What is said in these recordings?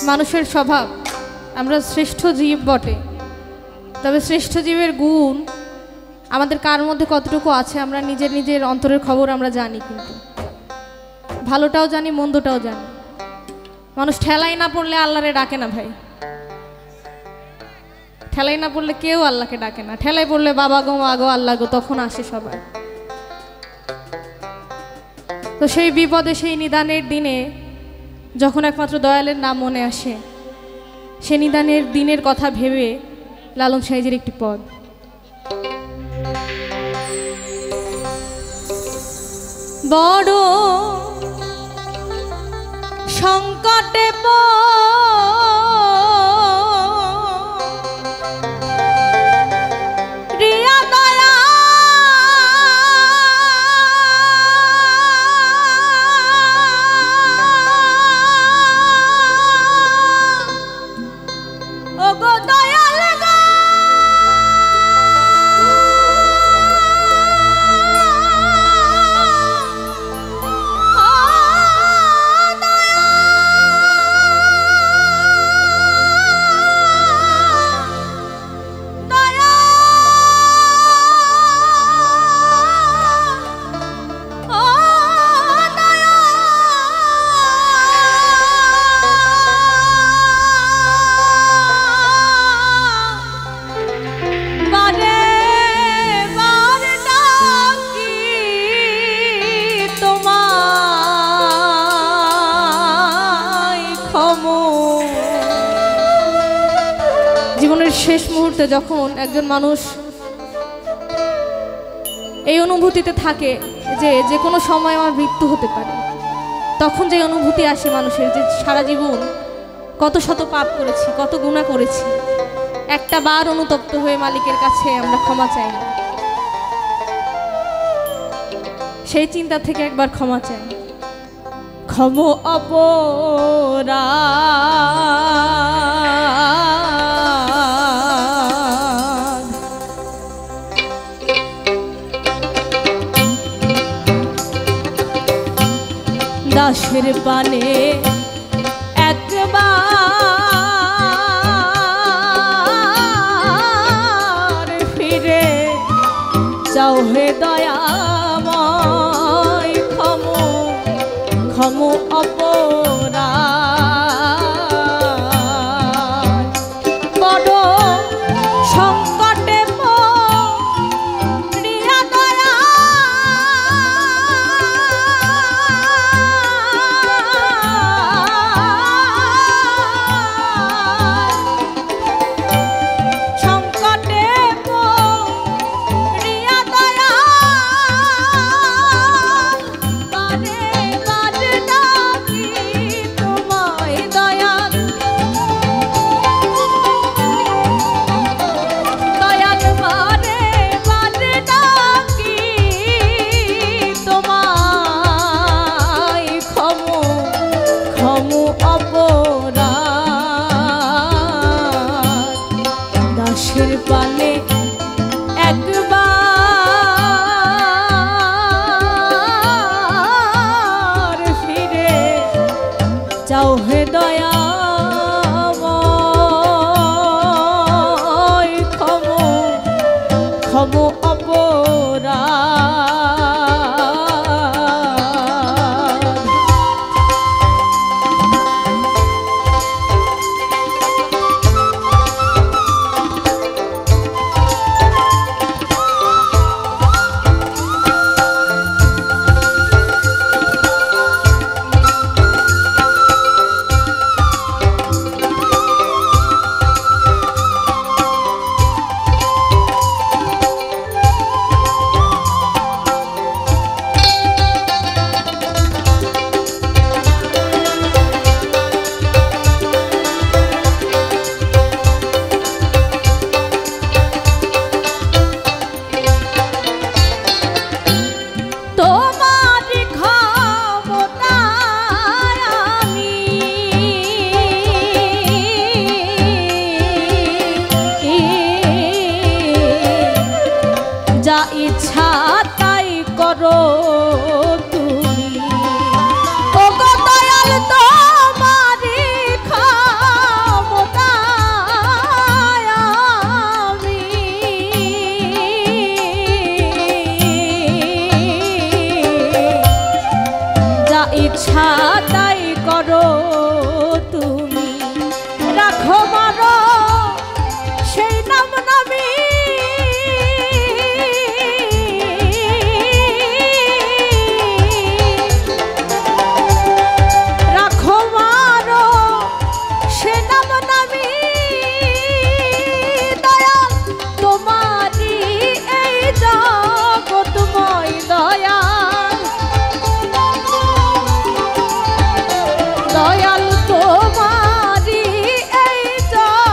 মানুষের স্বভাব, আমরা শ্রেষ্ঠ জীব বটে, তবে শ্রেষ্ঠ জীবের গুণ আমাদের কার মধ্যে কতটুকু আছে আমরা নিজের নিজের অন্তরের খবর আমরা জানি, কিন্তু ভালোটাও জানি মন্দটাও জানি। মানুষ ঠেলাই না পড়লে আল্লাহরে ডাকে না ভাই, ঠেলাই না পড়লে কেউ আল্লাহকে ডাকে না। ঠেলাই পড়লে বাবা গো মা গো আল্লাহ গো তখন আসে সবাই। তো সেই বিপদে সেই নিদানের দিনে যখন একমাত্র দয়ালের নাম মনে আসে, সে নিদানের দিনের কথা ভেবে লালন সাইজের একটি পদ। বড় সংকটে রিয়া দয়া ও গো দয়াল গো জীবনের শেষ মুহূর্তে যখন একজন মানুষ এই অনুভূতিতে থাকে যে যে কোনো সময় আমার মৃত্যু হতে পারে, তখন যে অনুভূতি আসে মানুষের যে সারা জীবন কত শত পাপ করেছি, কত গুনাহ করেছি, একটা বার অনুতপ্ত হয়ে মালিকের কাছে আমরা ক্ষমা চাই না, সেই চিন্তা থেকে একবার ক্ষমা চাই। ক্ষম অপরাধ দাসের পানে একবার ফিরে যাও হে দয়াময়, ক্ষম ক্ষম অপরাধ বড় সংকটে রিয়া দয়া সংকটে রিয়া দয়া বারে বারে ডাকি তোমায় দয়াল দয়াল বারে বারে ডাকি তোমায়, ক্ষম ক্ষম অপরাধ দাসের পানে একবার ফিরে যাও হে দয়াময়, ক্ষম ক্ষম অপরাধ। ইচ্ছা তাই করো তুমি, ও গো দয়াল তোমারি ইচ্ছা তাই করো তুমি, রাখো মারো সেই নাম নামি, রাখো মারো সে নাম নামি, দয়াল তোমারই এই জগৎময় দয়াল, দয়াল তোমারই এই জগৎময়,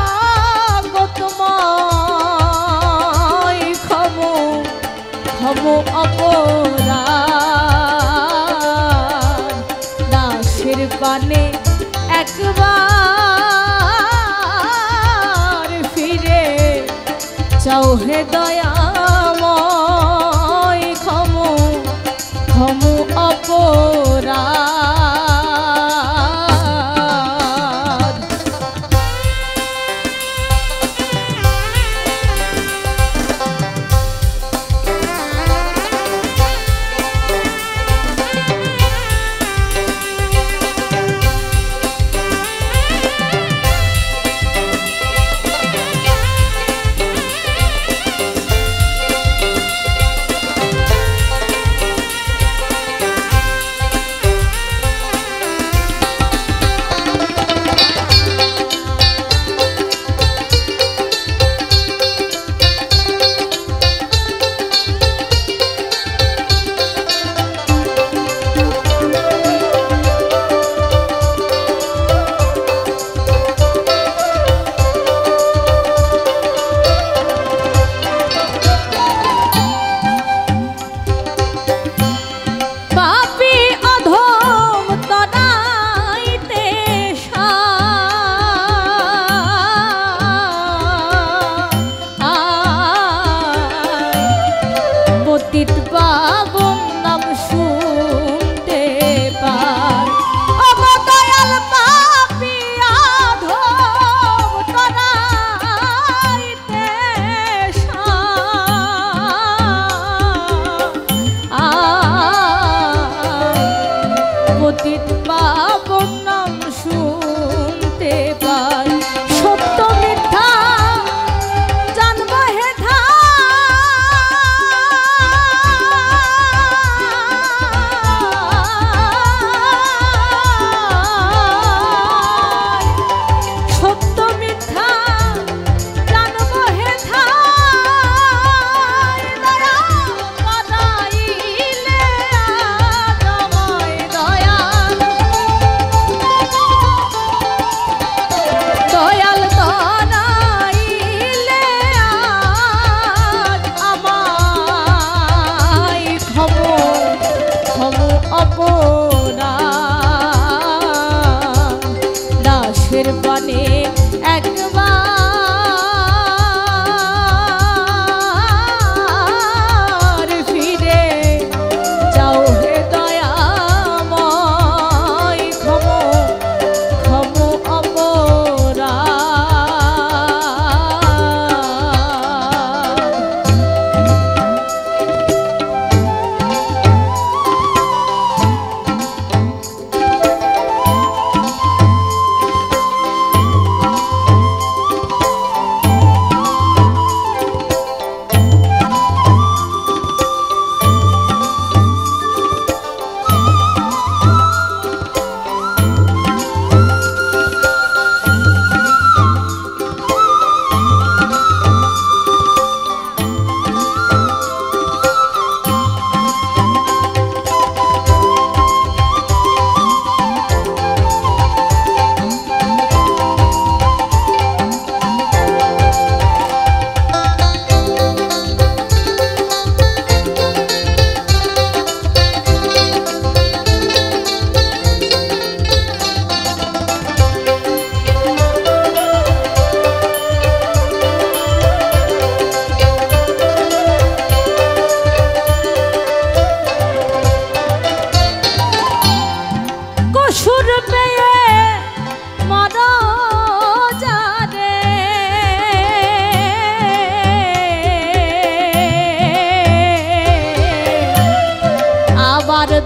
ক্ষমো ক্ষমো অপরাধ, দাসের পানে একবার ফিরে চাও হে দয়াময়, ক্ষমো ক্ষমো অপরাধ।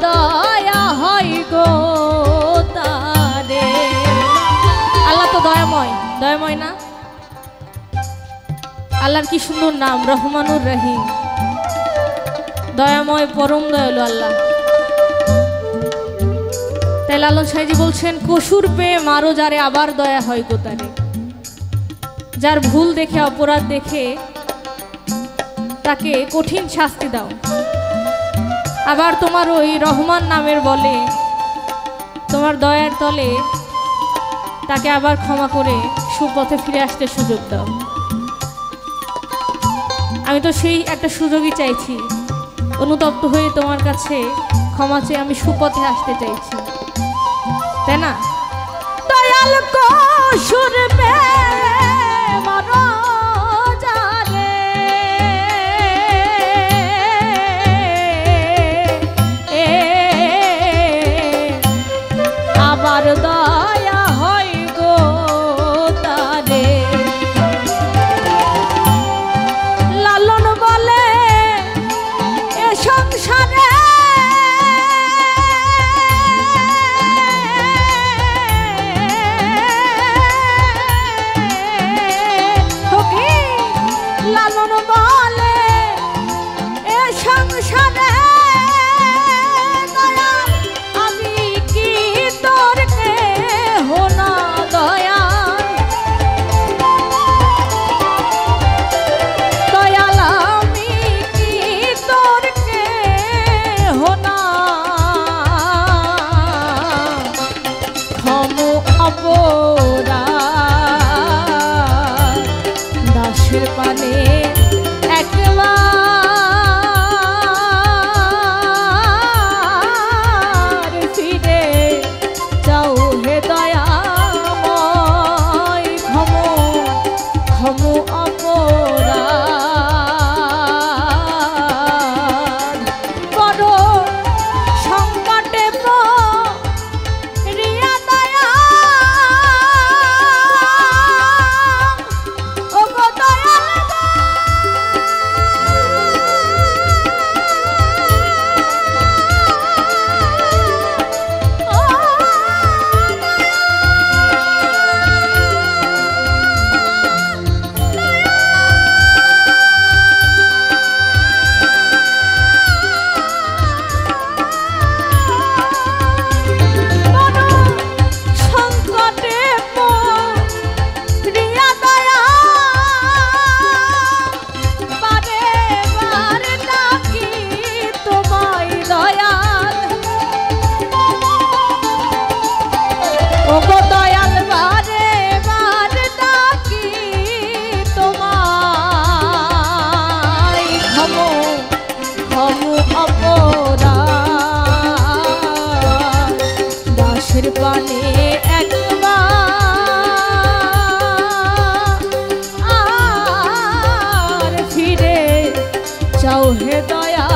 দয়া হয় গো। আল্লাহর কি সুন্দর নাম, রহমানুর রহিম, দয়াময় পরম দয়ালু আল্লাহ। তাই লালন সাইজি বলছেন, কসুর পেয়ে মারো যারে আবার দয়া হয় গো তারে। যার ভুল দেখে, অপরাধ দেখে তাকে কঠিন শাস্তি দাও, আবার তোমার ওই রহমান নামের বলে তোমার দয়ার তলে তাকে আবার ক্ষমা করে সুপথে ফিরে আসতে সুযোগ দাও। আমি তো সেই একটা সুযোগই চাইছি, অনুতপ্ত হয়ে তোমার কাছে ক্ষমা চেয়ে আমি সুপথে আসতে চাইছি, তাই না? দয়াল কসুর পেয়ে মারো যারে আবার দয়া হয় গো তারে। লালন বলে এ সংসারে লালন বলে এ সংসারে আমি কি তোর কেহ না দয়াল, দয়াল আমি কি তোর কেহ না, ক্ষম অপরাধ দাসের পানে একবার ফিরে যাও হে দয়াময়, ক্ষম ক্ষম অপরাধ। বড় সংকটে পড়িয়া দয়া ও গো দয়াল পানে একবার আর ফিরে যাও হে দয়া